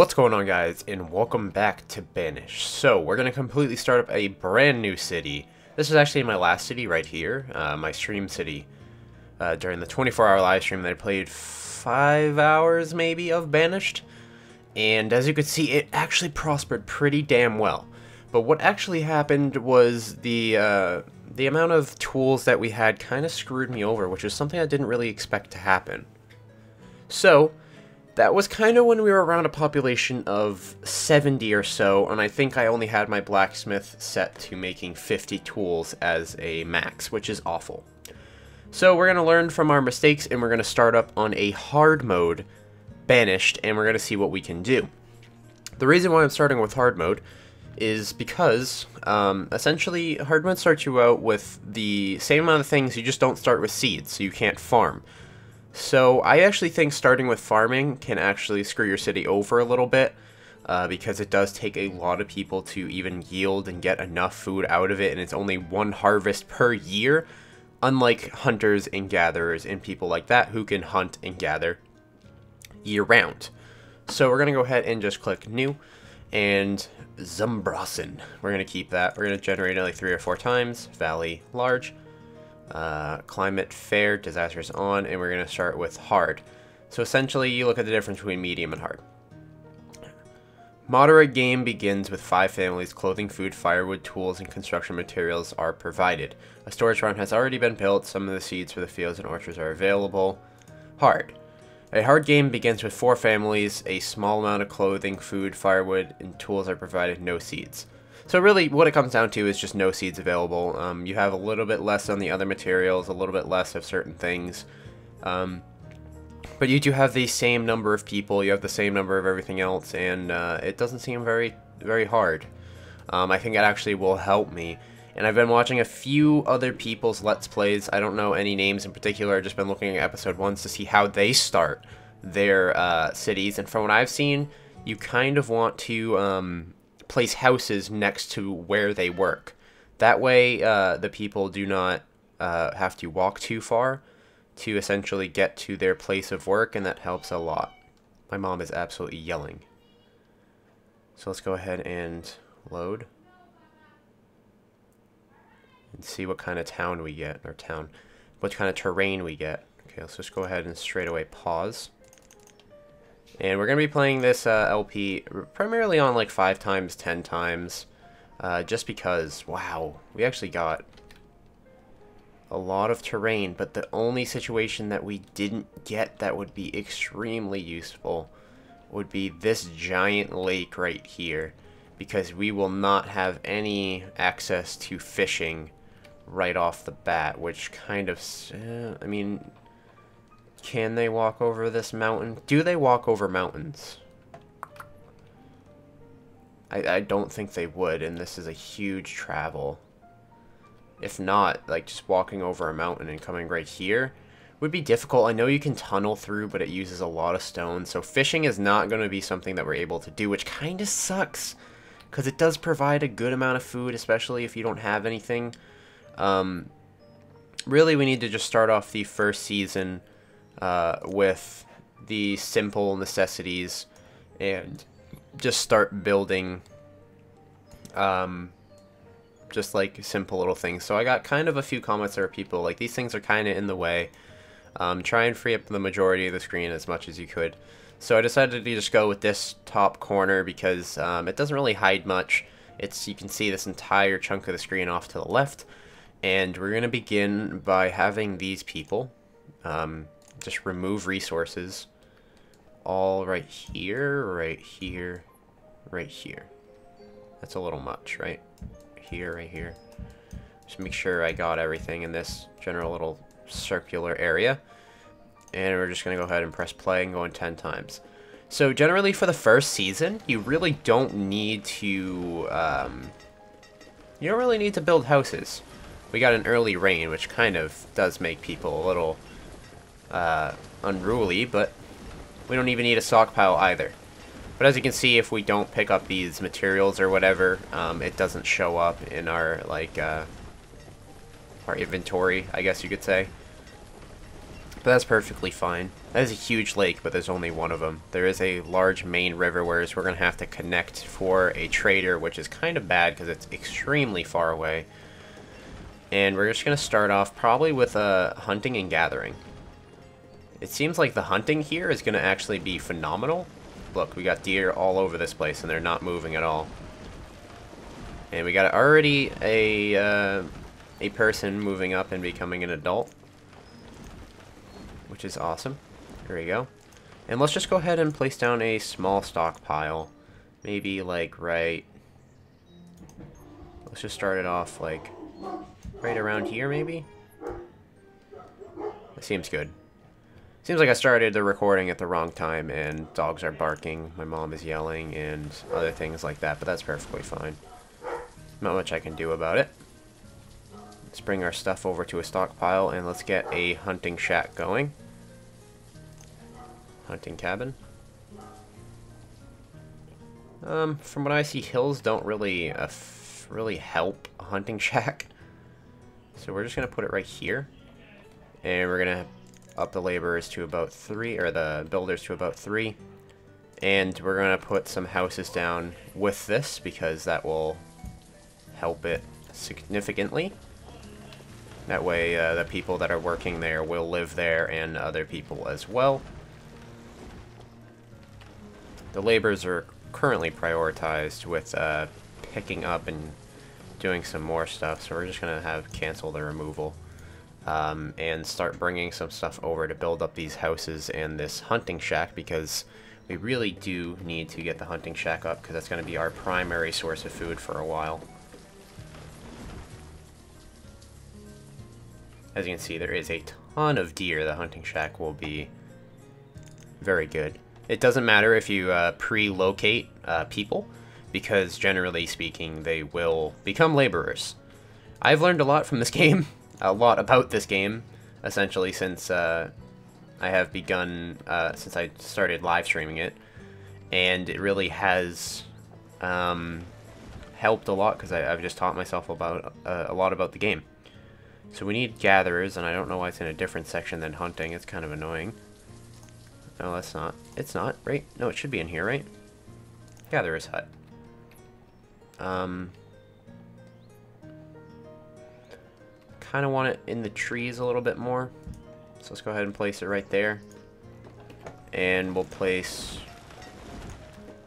What's going on, guys, and welcome back to Banished. So, we're going to completely start up a brand new city. This is actually my last city right here, my stream city, during the 24-hour live stream that I played 5 hours, maybe, of Banished. And as you can see, it actually prospered pretty damn well. But what actually happened was the amount of tools that we had kind of screwed me over, which is something I didn't really expect to happen. So, that was kind of when we were around a population of 70 or so, and I think I only had my blacksmith set to making 50 tools as a max, which is awful. So we're going to learn from our mistakes, and we're going to start up on a hard mode, Banished, and we're going to see what we can do. The reason why I'm starting with hard mode is because, essentially, hard mode starts you out with the same amount of things, you just don't start with seeds, so you can't farm. So I actually think starting with farming can actually screw your city over a little bit, because it does take a lot of people to even yield and get enough food out of it, and it's only one harvest per year, unlike hunters and gatherers and people like that who can hunt and gather year round. So we're going to go ahead and just click new, and Zumbrassen, we're going to keep that. We're going to generate it like 3 or 4 times, valley large. Climate fair, disasters on, and we're going to start with hard. So essentially you look at the difference between medium and hard. Moderate game begins with 5 families. Clothing, food, firewood, tools, and construction materials are provided. A storage farm has already been built. Some of the seeds for the fields and orchards are available. Hard. A hard game begins with 4 families. A small amount of clothing, food, firewood, and tools are provided. No seeds. So really, what it comes down to is just no seeds available. You have a little bit less on the other materials, a little bit less of certain things. But you do have the same number of people, you have the same number of everything else, and it doesn't seem very hard. I think it actually will help me. And I've been watching a few other people's Let's Plays. I don't know any names in particular, I've just been looking at episode 1s to see how they start their cities. And from what I've seen, you kind of want to place houses next to where they work. That way the people do not have to walk too far to essentially get to their place of work, and that helps a lot. My mom is absolutely yelling. So let's go ahead and load and see what kind of town we get, or what kind of terrain we get. Okay, let's just go ahead and straight away pause. And we're going to be playing this LP primarily on like 5 times, 10 times, just because, wow, we actually got a lot of terrain, but the only situation that we didn't get that would be extremely useful would be this giant lake right here, because we will not have any access to fishing right off the bat, which kind of, I mean, can they walk over this mountain? Do they walk over mountains? I don't think they would, and this is a huge travel. If not, like, just walking over a mountain and coming right here would be difficult. I know you can tunnel through, but it uses a lot of stone, so fishing is not going to be something that we're able to do, which kind of sucks, because it does provide a good amount of food, especially if you don't have anything. Really, we need to just start off the first season with the simple necessities and just start building just like simple little things. So I got kind of a few comments there, people like, these things are kind of in the way. Try and free up the majority of the screen as much as you could. So I decided to just go with this top corner because it doesn't really hide much. You can see this entire chunk of the screen off to the left, and we're going to begin by having these people just remove resources all right here, right here, right here. That's a little much, right? Here, right here. Just make sure I got everything in this general little circular area. And we're just going to go ahead and press play and go in 10 times. So generally for the first season, you really don't need to, you don't really need to build houses. We got an early rain, which kind of does make people a little unruly, but we don't even need a stockpile either. But as you can see, if we don't pick up these materials or whatever, it doesn't show up in our, like, our inventory, I guess you could say. But that's perfectly fine. That is a huge lake, but there's only one of them. There is a large main river, whereas we're going to have to connect for a trader, which is kind of bad because it's extremely far away. And we're just going to start off probably with hunting and gathering. It seems like the hunting here is going to actually be phenomenal. Look, we got deer all over this place, and they're not moving at all. And we got already a person moving up and becoming an adult, which is awesome. Here we go. And let's just go ahead and place down a small stockpile. Maybe like right... Let's just start it off like right around here maybe? That seems good. Seems like I started the recording at the wrong time and dogs are barking, my mom is yelling, and other things like that, but that's perfectly fine. Not much I can do about it. Let's bring our stuff over to a stockpile and let's get a hunting shack going. Hunting cabin. From what I see, hills don't really really help a hunting shack. So we're just gonna put it right here. And we're gonna up the laborers to about 3, or the builders to about 3. And we're gonna put some houses down with this because that will help it significantly. That way the people that are working there will live there and other people as well. The laborers are currently prioritized with picking up and doing some more stuff, so we're just going to cancel the removal and start bringing some stuff over to build up these houses and this hunting shack, because we really do need to get the hunting shack up because that's going to be our primary source of food for a while. As you can see, there is a ton of deer. The hunting shack will be very good. It doesn't matter if you pre-locate people, because generally speaking, they will become laborers. I've learned a lot from this game, a lot about this game, essentially, since I have begun, since I started live streaming it, and it really has helped a lot, because I've just taught myself about a lot about the game. So we need gatherers, and I don't know why it's in a different section than hunting. It's kind of annoying. No, that's not. It's not, right? No, it should be in here, right? Gatherer's hut. Kind of want it in the trees a little bit more. So let's go ahead and place it right there. And we'll place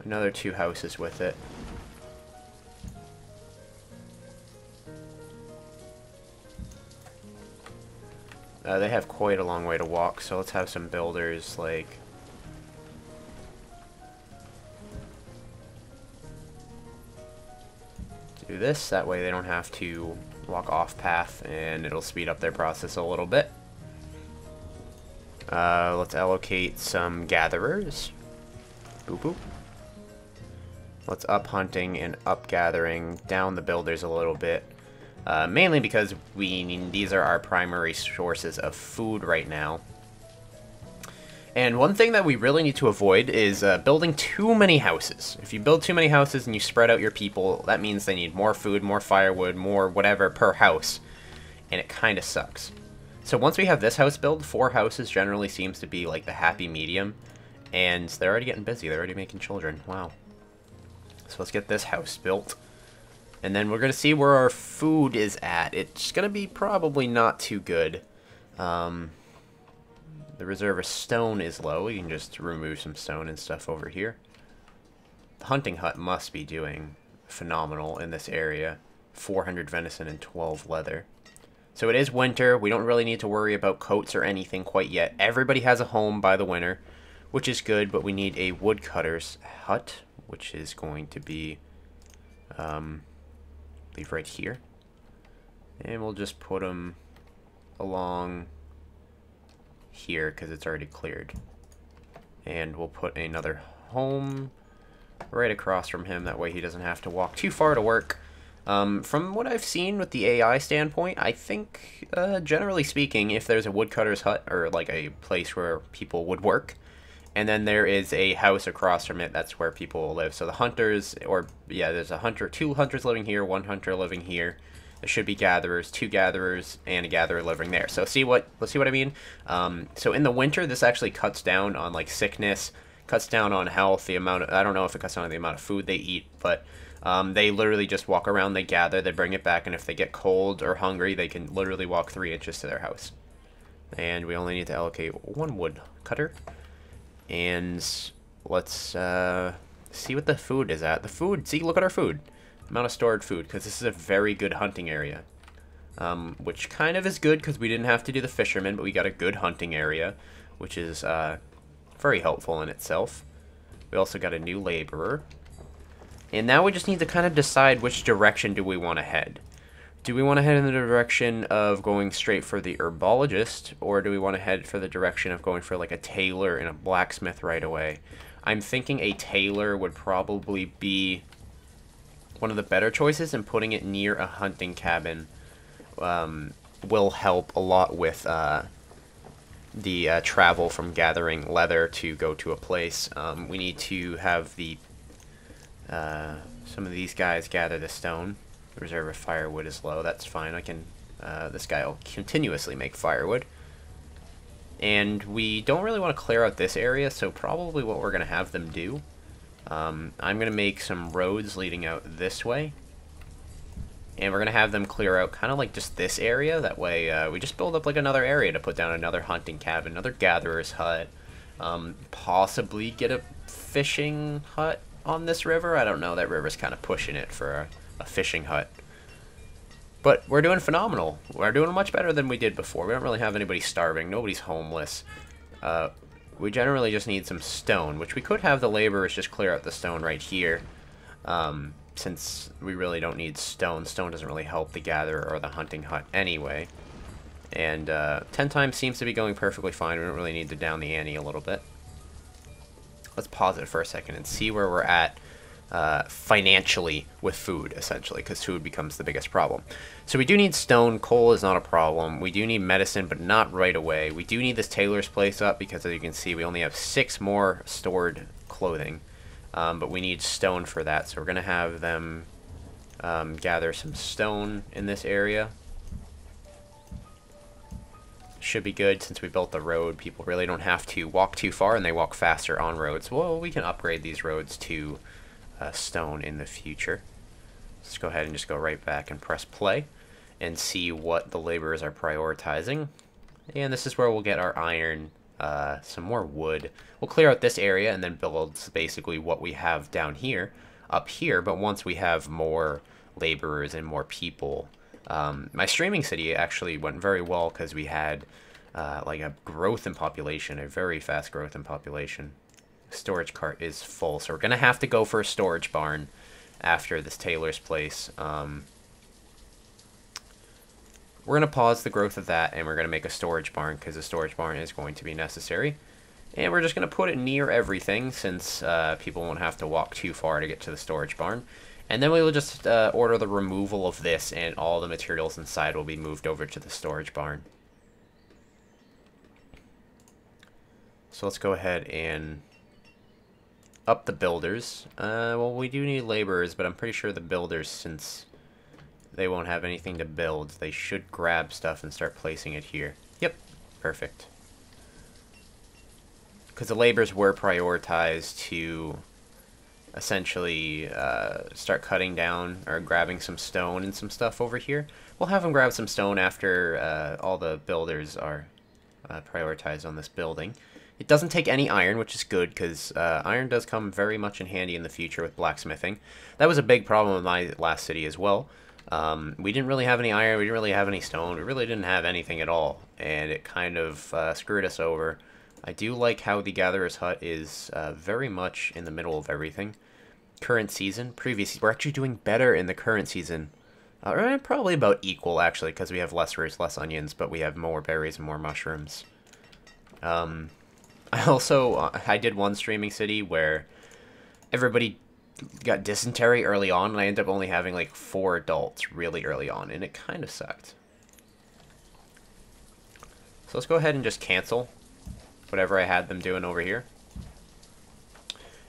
another 2 houses with it. They have quite a long way to walk, so let's have some builders, like... do this, that way they don't have to walk off path, and it'll speed up their process a little bit. Let's allocate some gatherers. Boop boop. Let's up hunting and up gathering, down the builders a little bit. Mainly because these are our primary sources of food right now. And one thing that we really need to avoid is building too many houses. If you build too many houses and you spread out your people, that means they need more food, more firewood, more whatever per house. And it kind of sucks. So once we have this house built, 4 houses generally seems to be like the happy medium. And they're already getting busy. They're already making children. Wow. So let's get this house built. And then we're going to see where our food is at. It's going to be probably not too good. The reserve of stone is low. We can just remove some stone and stuff over here. The hunting hut must be doing phenomenal in this area. 400 venison and 12 leather. So it is winter. We don't really need to worry about coats or anything quite yet. Everybody has a home by the winter, which is good, but we need a woodcutter's hut, which is going to be... leave right here, and we'll just put them along here because it's already cleared, and we'll put another home right across from him, that way he doesn't have to walk too far to work. From what I've seen with the AI standpoint, I think generally speaking, if there's a woodcutter's hut or like a place where people would work, and then there is a house across from it, that's where people will live. So the hunters, or yeah, there's a hunter, 2 hunters living here, 1 hunter living here. there should be gatherers, 2 gatherers, and a gatherer living there. So let's see what I mean. So in the winter, this actually cuts down on like sickness, cuts down on health, the amount of, I don't know if it cuts down on the amount of food they eat, but they literally just walk around, they gather, they bring it back, and if they get cold or hungry, they can literally walk 3 inches to their house. And we only need to allocate 1 wood cutter. And let's see what the food is at. The food, see, look at our food. Amount of stored food, because this is a very good hunting area. Which kind of is good, because we didn't have to do the fishermen, but we got a good hunting area, which is very helpful in itself. We also got a new laborer. And now we just need to kind of decide which direction do we want to head. Do we want to head in the direction of going straight for the herbologist, or do we want to head for the direction of going for like a tailor and a blacksmith right away? I'm thinking a tailor would probably be one of the better choices, and putting it near a hunting cabin will help a lot with the travel from gathering leather to go to a place. We need to have the some of these guys gather the stone. The reserve of firewood is low. That's fine. I can. This guy will continuously make firewood. And we don't really want to clear out this area, so probably what we're going to have them do, I'm going to make some roads leading out this way. And we're going to have them clear out kind of like just this area. That way we just build up like another area to put down another hunting cabin, another gatherer's hut. Possibly get a fishing hut on this river. I don't know. That river's kind of pushing it for a fishing hut. But we're doing phenomenal. We're doing much better than we did before. We don't really have anybody starving. Nobody's homeless. We generally just need some stone, which we could have the laborers just clear out the stone right here. Since we really don't need stone. Stone doesn't really help the gatherer or the hunting hut anyway. And 10 times seems to be going perfectly fine. We don't really need to down the ante a little bit. Let's pause it for a second and see where we're at financially with food, essentially, because food becomes the biggest problem. So we do need stone. Coal is not a problem. We do need medicine, but not right away. We do need this tailor's place up because, as you can see, we only have 6 more stored clothing. But we need stone for that, so we're going to have them gather some stone in this area. Should be good since we built the road. People really don't have to walk too far, and they walk faster on roads. Well, we can upgrade these roads to stone in the future. Let's go ahead and just go right back and press play and see what the laborers are prioritizing. And this is where we'll get our iron, some more wood. We'll clear out this area and then build basically what we have down here, up here. But once we have more laborers and more people, my streaming city actually went very well because we had like a growth in population, a very fast growth in population. Storage cart is full, so we're gonna have to go for a storage barn after this tailor's place. We're gonna pause the growth of that, and we're gonna make a storage barn because a storage barn is going to be necessary. And we're just gonna put it near everything since people won't have to walk too far to get to the storage barn. And then we will just order the removal of this, and all the materials inside will be moved over to the storage barn. So let's go ahead and up the builders. Well, we do need laborers, but I'm pretty sure the builders, since they won't have anything to build, they should grab stuff and start placing it here. Yep, perfect. Because the laborers were prioritized to essentially start cutting down or grabbing some stone and some stuff over here. We'll have them grab some stone after all the builders are prioritized on this building. It doesn't take any iron, which is good, because iron does come very much in handy in the future with blacksmithing. That was a big problem in my last city as well. We didn't really have any iron, we didn't really have any stone, we really didn't have anything at all, and it kind of screwed us over. I do like how the Gatherer's Hut is very much in the middle of everything. Current season, previous, we're actually doing better in the current season. Probably about equal, actually, because we have less roots, less onions, but we have more berries and more mushrooms. I did one streaming city where everybody got dysentery early on, and I ended up only having like 4 adults really early on, and it kind of sucked. So let's go ahead and just cancel whatever I had them doing over here.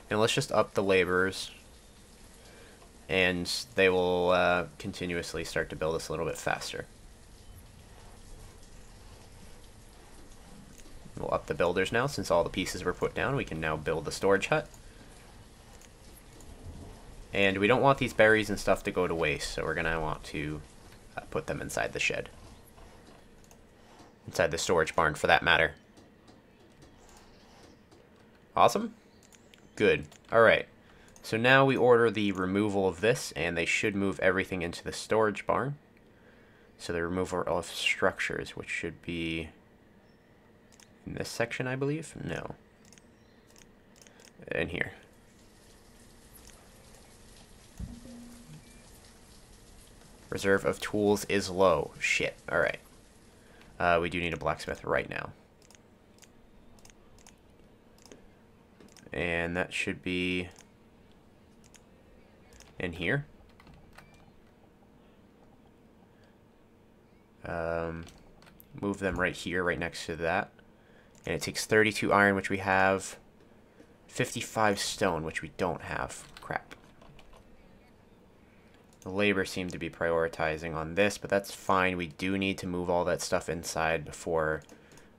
And let's just up the laborers. and they will continuously start to build us a little bit faster. We'll up the builders now. Since all the pieces were put down, we can now build the storage hut. And we don't want these berries and stuff to go to waste, so we're going to want to put them inside the shed. Inside the storage barn, for that matter. Awesome. Good. Alright. So now we order the removal of this, and they should move everything into the storage barn. So the removal of structures, which should be in this section, I believe? No. In here. Reserve of tools is low. Shit. Alright. We do need a blacksmith right now. And that should be in here. Move them right here, right next to that. And it takes 32 iron, which we have. 55 stone, which we don't have. Crap. The labor seemed to be prioritizing on this, but that's fine. We do need to move all that stuff inside before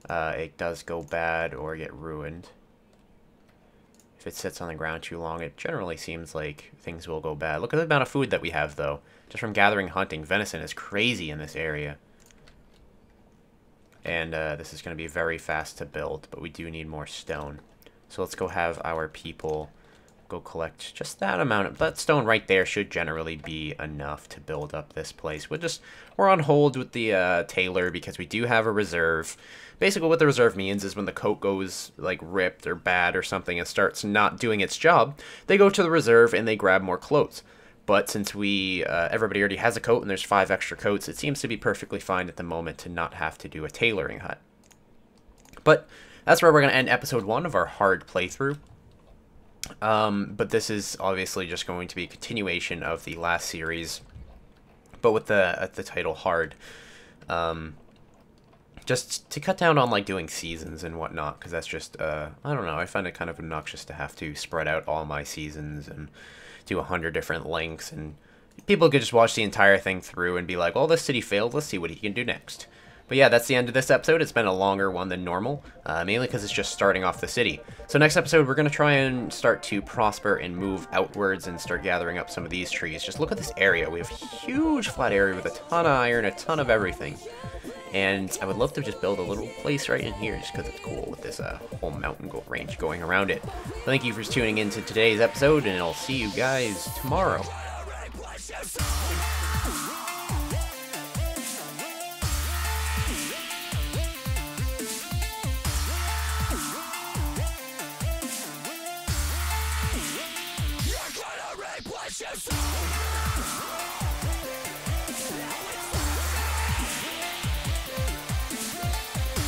it does go bad or get ruined. If it sits on the ground too long, it generally seems like things will go bad. Look at the amount of food that we have, though. Just from gathering hunting. Venison is crazy in this area. And this is going to be very fast to build, but we do need more stone. So let's go have our people go collect just that amount. That stone right there should generally be enough to build up this place. We're on hold with the tailor because we do have a reserve. Basically what the reserve means is when the coat goes like ripped or bad or something and starts not doing its job, they go to the reserve and they grab more clothes. But since everybody already has a coat and there's 5 extra coats, it seems to be perfectly fine at the moment to not have to do a tailoring hut. But that's where we're going to end episode 1 of our hard playthrough. But this is obviously just going to be a continuation of the last series, but with the title hard. Just to cut down on like doing seasons and whatnot, because that's just I don't know, I find it kind of obnoxious to have to spread out all my seasons and do 100 different links, and people could just watch the entire thing through and be like, well, this city failed, let's see what he can do next. But yeah, that's the end of this episode. It's been a longer one than normal, mainly because it's just starting off the city. So next episode, we're going to try and start to prosper and move outwards and start gathering up some of these trees. Just look at this area. We have a huge flat area with a ton of iron, a ton of everything. And I would love to just build a little place right in here just because it's cool with this whole mountain range going around it. Thank you for tuning in to today's episode, and I'll see you guys tomorrow. You're gonna reap what you sow.